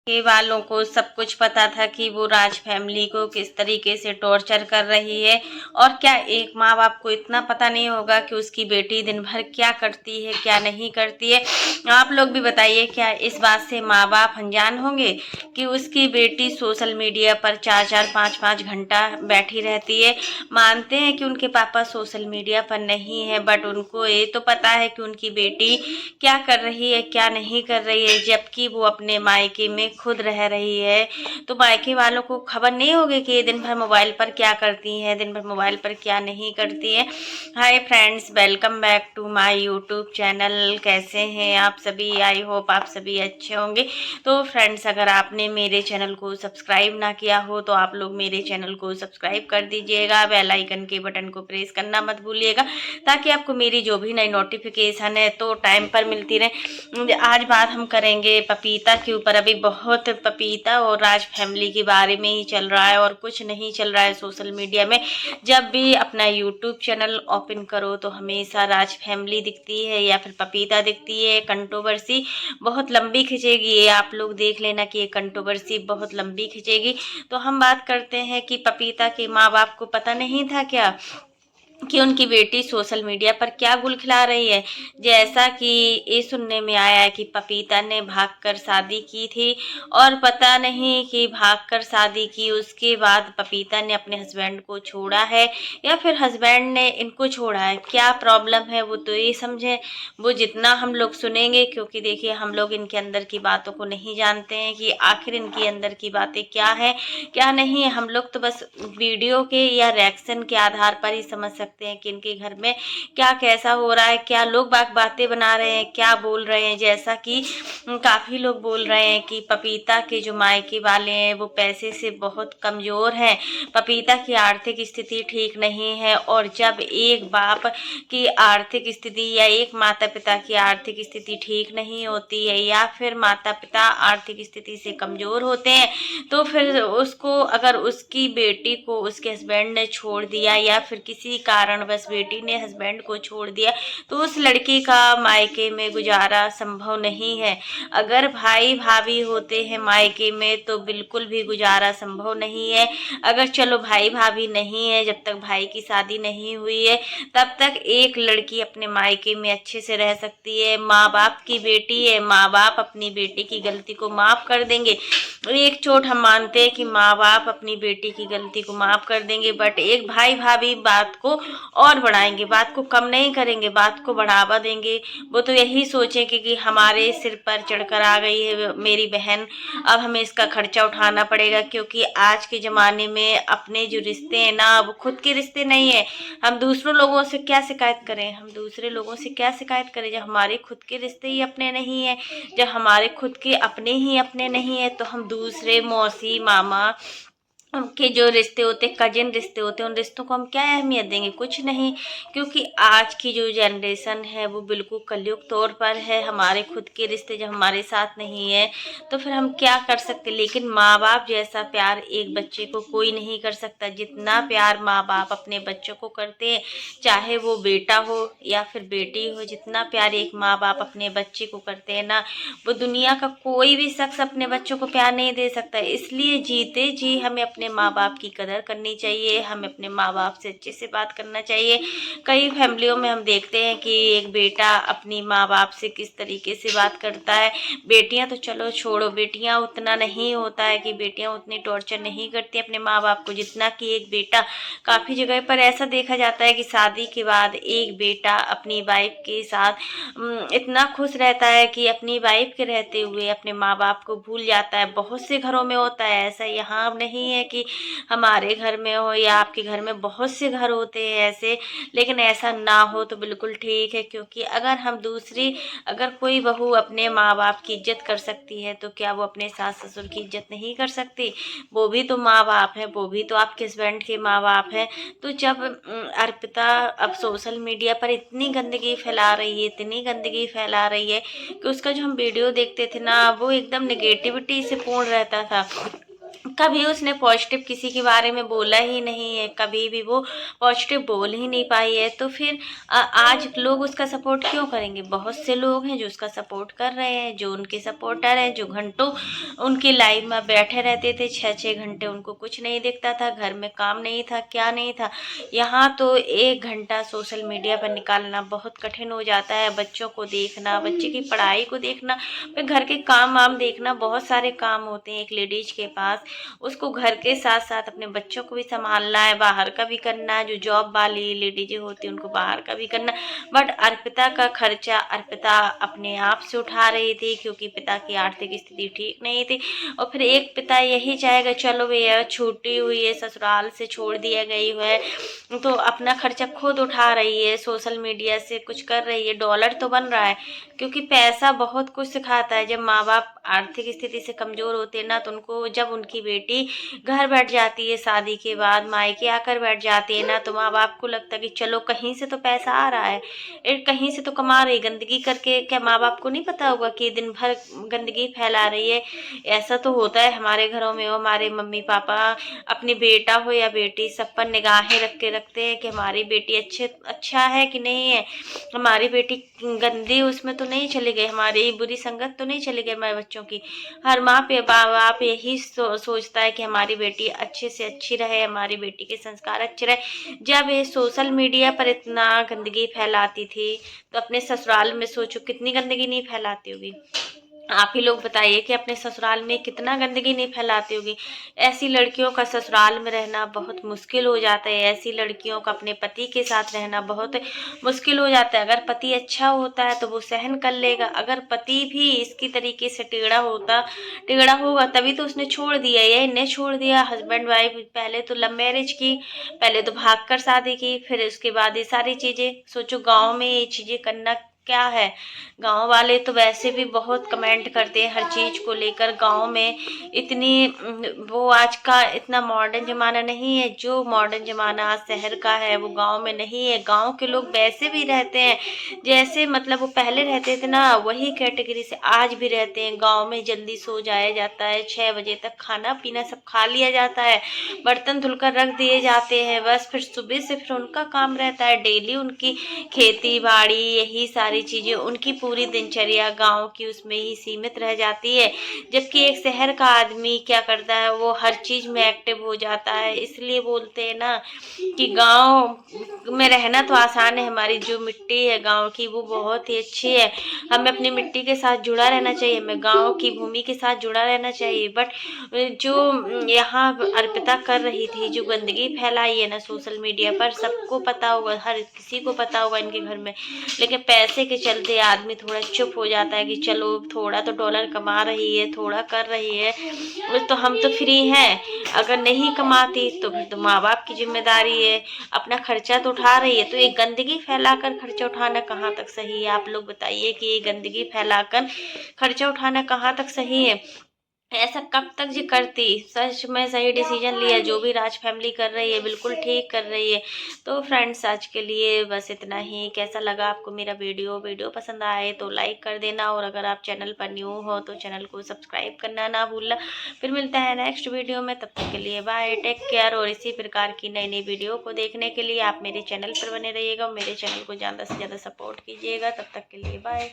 के वालों को सब कुछ पता था कि वो राज फैमिली को किस तरीके से टॉर्चर कर रही है। और क्या एक माँ बाप को इतना पता नहीं होगा कि उसकी बेटी दिन भर क्या करती है क्या नहीं करती है। आप लोग भी बताइए, क्या इस बात से माँ बाप अनजान होंगे कि उसकी बेटी सोशल मीडिया पर 4-4 5-5 घंटा बैठी रहती है। मानते हैं कि उनके पापा सोशल मीडिया पर नहीं है, बट उनको ये तो पता है कि उनकी बेटी क्या कर रही है क्या नहीं कर रही है, जबकि वो अपने मायके में खुद रह रही है। तो मायके वालों को खबर नहीं होगी कि ये दिन भर मोबाइल पर क्या करती हैं, दिन भर मोबाइल पर क्या नहीं करती हैं। Hi friends, welcome back to my YouTube channel. कैसे हैं आप सभी? आई होप आप सभी अच्छे होंगे। तो फ्रेंड्स, अगर आपने मेरे चैनल को सब्सक्राइब ना किया हो तो आप लोग मेरे चैनल को सब्सक्राइब कर दीजिएगा, बेल आइकन के बटन को प्रेस करना मत भूलिएगा, ताकि आपको मेरी जो भी नई नोटिफिकेशन है तो टाइम पर मिलती रहे। आज बात हम करेंगे पपीता के ऊपर। अभी बहुत पपीता और राज फैमिली के बारे में ही चल रहा है और कुछ नहीं चल रहा है सोशल मीडिया में। जब भी अपना यूट्यूब चैनल ओपन करो तो हमेशा राज फैमिली दिखती है या फिर पपीता दिखती है। कंट्रोवर्सी बहुत लंबी खिंचेगी, ये आप लोग देख लेना कि ये कंट्रोवर्सी बहुत लंबी खिंचेगी। तो हम बात करते हैं कि पपीता के माँ बाप को पता नहीं था क्या कि उनकी बेटी सोशल मीडिया पर क्या गुल खिला रही है। जैसा कि ये सुनने में आया है कि पपीता ने भागकर शादी की थी, और पता नहीं कि भागकर शादी की उसके बाद पपीता ने अपने हस्बैंड को छोड़ा है या फिर हस्बैंड ने इनको छोड़ा है। क्या प्रॉब्लम है वो तो ये समझे, वो जितना हम लोग सुनेंगे, क्योंकि देखिए हम लोग इनके अंदर की बातों को नहीं जानते हैं कि आखिर इनके अंदर की बातें क्या है क्या नहीं है। हम लोग तो बस वीडियो के या रिएक्शन के आधार पर ही समझ सकते हैं कि इनके घर में क्या कैसा हो रहा है, क्या लोग बातें बना रहे हैं, क्या बोल रहे हैं। जैसा कि काफ़ी लोग बोल रहे हैं कि पपीता के जो मायके वाले हैं वो पैसे से बहुत कमज़ोर हैं, पपीता की आर्थिक स्थिति ठीक नहीं है। और जब एक बाप की आर्थिक स्थिति या एक माता पिता की आर्थिक स्थिति ठीक नहीं होती है या फिर माता पिता आर्थिक स्थिति से कमज़ोर होते हैं, तो फिर उसको, अगर उसकी बेटी को उसके हस्बैंड ने छोड़ दिया या फिर किसी कारणवश बेटी ने हस्बैंड को छोड़ दिया, तो उस लड़की का मायके में गुजारा संभव नहीं है। अगर भाई भाभी होते हैं मायके में तो बिल्कुल भी गुजारा संभव नहीं है। अगर चलो भाई भाभी नहीं है, जब तक भाई की शादी नहीं हुई है तब तक एक लड़की अपने मायके में अच्छे से रह सकती है। माँ बाप की बेटी है, माँ बाप अपनी बेटी की गलती को माफ़ कर देंगे। एक चोट हम मानते हैं कि माँ बाप अपनी बेटी की गलती को माफ़ कर देंगे, बट एक भाई भाभी बात को और बढ़ाएंगे, बात को कम नहीं करेंगे, बात को बढ़ावा देंगे। वो तो यही सोचेंगे कि हमारे सिर पर चढ़कर आ गई है मेरी बहन, अब हमें इसका खर्चा उठाना पड़ेगा। क्योंकि आज के ज़माने में अपने जो रिश्ते हैं ना, वो खुद के रिश्ते नहीं है। हम दूसरों लोगों से क्या शिकायत करें, हम दूसरे लोगों से क्या शिकायत करें जब हमारे खुद के रिश्ते ही अपने नहीं है। जब हमारे खुद के अपने ही अपने नहीं है तो हम दूसरे मौसी मामा के जो रिश्ते होते, कजिन रिश्ते होते हैं, उन रिश्तों को हम क्या अहमियत देंगे? कुछ नहीं। क्योंकि आज की जो जनरेशन है वो बिल्कुल कलयुग तौर पर है। हमारे खुद के रिश्ते जब हमारे साथ नहीं है तो फिर हम क्या कर सकते। लेकिन माँ बाप जैसा प्यार एक बच्चे को कोई नहीं कर सकता, जितना प्यार माँ बाप अपने बच्चों को करते हैं, चाहे वो बेटा हो या फिर बेटी हो। जितना प्यार एक माँ बाप अपने बच्चे को करते हैं ना, वो दुनिया का कोई भी शख्स अपने बच्चों को प्यार नहीं दे सकता। इसलिए जीते जी हमें अपने माँ बाप की कदर करनी चाहिए, हमें अपने माँ बाप से अच्छे से बात करना चाहिए। कई फैमिलियों में हम देखते हैं कि एक बेटा अपनी माँ बाप से किस तरीके से बात करता है। बेटियां तो चलो छोड़ो, बेटियां उतना नहीं होता है कि बेटियां उतनी टॉर्चर नहीं करती अपने माँ बाप को जितना कि एक बेटा। काफ़ी जगह पर ऐसा देखा जाता है कि शादी के बाद एक बेटा अपनी वाइफ के साथ इतना खुश रहता है कि अपनी वाइफ के रहते हुए अपने माँ बाप को भूल जाता है। बहुत से घरों में होता है ऐसा, यहाँ नहीं है कि हमारे घर में हो या आपके घर में, बहुत से घर होते हैं ऐसे। लेकिन ऐसा ना हो तो बिल्कुल ठीक है। क्योंकि अगर कोई बहू अपने माँ बाप की इज्जत कर सकती है तो क्या वो अपने सास ससुर की इज्जत नहीं कर सकती? वो भी तो माँ बाप है, वो भी तो आपके हस्बैंड के माँ बाप हैं। तो जब अर्पिता अब सोशल मीडिया पर इतनी गंदगी फैला रही है, इतनी गंदगी फैला रही है कि उसका जो हम वीडियो देखते थे ना, वो एकदम नेगेटिविटी से पूर्ण रहता था। कभी उसने पॉजिटिव किसी के बारे में बोला ही नहीं है, कभी भी वो पॉजिटिव बोल ही नहीं पाई है। तो फिर आज लोग उसका सपोर्ट क्यों करेंगे? बहुत से लोग हैं जो उसका सपोर्ट कर रहे हैं, जो उनके सपोर्टर हैं, जो घंटों उनकी लाइव में बैठे रहते थे, 6-6 घंटे उनको कुछ नहीं दिखता था, घर में काम नहीं था, क्या नहीं था। यहाँ तो 1 घंटा सोशल मीडिया पर निकालना बहुत कठिन हो जाता है। बच्चों को देखना, बच्चे की पढ़ाई को देखना, फिर घर के काम वाम देखना, बहुत सारे काम होते हैं एक लेडीज के पास। उसको घर के साथ साथ अपने बच्चों को भी संभालना है, बाहर का भी करना है, जो जॉब वाली लेडीजें होती हैं उनको बाहर का भी करना। बट अर्पिता का खर्चा अर्पिता अपने आप से उठा रही थी, क्योंकि पिता की आर्थिक स्थिति ठीक नहीं थी। और फिर एक पिता यही चाहेगा चलो भैया छूटी हुई है, ससुराल से छोड़ दिया गई है, तो अपना खर्चा खुद उठा रही है, सोशल मीडिया से कुछ कर रही है, डॉलर तो बन रहा है। क्योंकि पैसा बहुत कुछ सिखाता है। जब माँ बाप आर्थिक स्थिति से कमज़ोर होते हैं ना, तो उनको जब उनकी बेटी घर बैठ जाती है, शादी के बाद मायके आकर बैठ जाती है ना, तो माँ बाप को लगता है कि चलो कहीं से तो पैसा आ रहा है, कहीं से तो कमा रही, गंदगी करके क्या माँ बाप को नहीं पता होगा कि दिन भर गंदगी फैला रही है? ऐसा तो होता है हमारे घरों में, हमारे मम्मी पापा अपनी बेटा हो या बेटी सब पर निगाहें रख के रखते हैं कि हमारी बेटी अच्छा है कि नहीं है, हमारी बेटी गंदी उसमें तो नहीं चली गई, हमारी बुरी संगत तो नहीं चली गई हमारे बच्चों की। हर माँ पे बाप यही सोचता है कि हमारी बेटी अच्छे से अच्छी रहे, हमारी बेटी के संस्कार अच्छे रहे। जब ये सोशल मीडिया पर इतना गंदगी फैलाती थी, तो अपने ससुराल में सोचो कितनी गंदगी नहीं फैलाती होगी। आप ही लोग बताइए कि अपने ससुराल में कितना गंदगी नहीं फैलाती होगी। ऐसी लड़कियों का ससुराल में रहना बहुत मुश्किल हो जाता है, ऐसी लड़कियों का अपने पति के साथ रहना बहुत मुश्किल हो जाता है। अगर पति अच्छा होता है तो वो सहन कर लेगा, अगर पति भी इसकी तरीके से टेढ़ा होगा तभी तो उसने छोड़ दिया, ये इन्हें छोड़ दिया। हस्बैंड वाइफ पहले तो लव मैरिज की, पहले तो भाग कर शादी की, फिर उसके बाद ये सारी चीज़ें सोचो। गाँव में ये चीज़ें करना क्या है? गांव वाले तो वैसे भी बहुत कमेंट करते हैं हर चीज़ को लेकर। गांव में इतनी वो आज का इतना मॉडर्न ज़माना नहीं है, जो मॉडर्न ज़माना आज शहर का है वो गांव में नहीं है। गांव के लोग वैसे भी रहते हैं जैसे मतलब वो पहले रहते थे ना, वही कैटेगरी से आज भी रहते हैं। गांव में जल्दी सो जाया जाता है, 6 बजे तक खाना पीना सब खा लिया जाता है, बर्तन धुलकर रख दिए जाते हैं, बस फिर सुबह से फिर उनका काम रहता है डेली उनकी खेती बाड़ी, यही सारी चीज़ें उनकी पूरी दिनचर्या गांव की उसमें ही सीमित रह जाती है। जबकि एक शहर का आदमी क्या करता है, वो हर चीज़ में एक्टिव हो जाता है। इसलिए बोलते हैं ना कि गांव में रहना तो आसान है, हमारी जो मिट्टी है गांव की वो बहुत ही अच्छी है, हमें अपनी मिट्टी के साथ जुड़ा रहना चाहिए, हमें गांव की भूमि के साथ जुड़ा रहना चाहिए। बट जो यहाँ अर्पिता कर रही थी, जो गंदगी फैलाई है ना सोशल मीडिया पर, सबको पता होगा, हर किसी को पता होगा इनके घर में, लेकिन पैसे के चलते आदमी थोड़ा चुप हो जाता है कि चलो थोड़ा तो डॉलर कमा रही है, थोड़ा कर रही है, तो हम तो फ्री हैं। अगर नहीं कमाती तो फिर तो माँ बाप की जिम्मेदारी है, अपना खर्चा तो उठा रही है। तो ये गंदगी फैलाकर खर्चा उठाना कहाँ तक सही है? आप लोग बताइए कि ये गंदगी फैलाकर खर्चा उठाना कहाँ तक सही है? ऐसा कब तक जी करती? सच में सही डिसीजन लिया, जो भी राज फैमिली कर रही है बिल्कुल ठीक कर रही है। तो फ्रेंड्स आज के लिए बस इतना ही। कैसा लगा आपको मेरा वीडियो पसंद आए तो लाइक कर देना, और अगर आप चैनल पर न्यू हो तो चैनल को सब्सक्राइब करना ना भूलना। फिर मिलता है नेक्स्ट वीडियो में, तब तक के लिए बाय, टेक केयर। और इसी प्रकार की नई नई वीडियो को देखने के लिए आप मेरे चैनल पर बने रहिएगा, मेरे चैनल को ज़्यादा से ज़्यादा सपोर्ट कीजिएगा। तब तक के लिए बाय।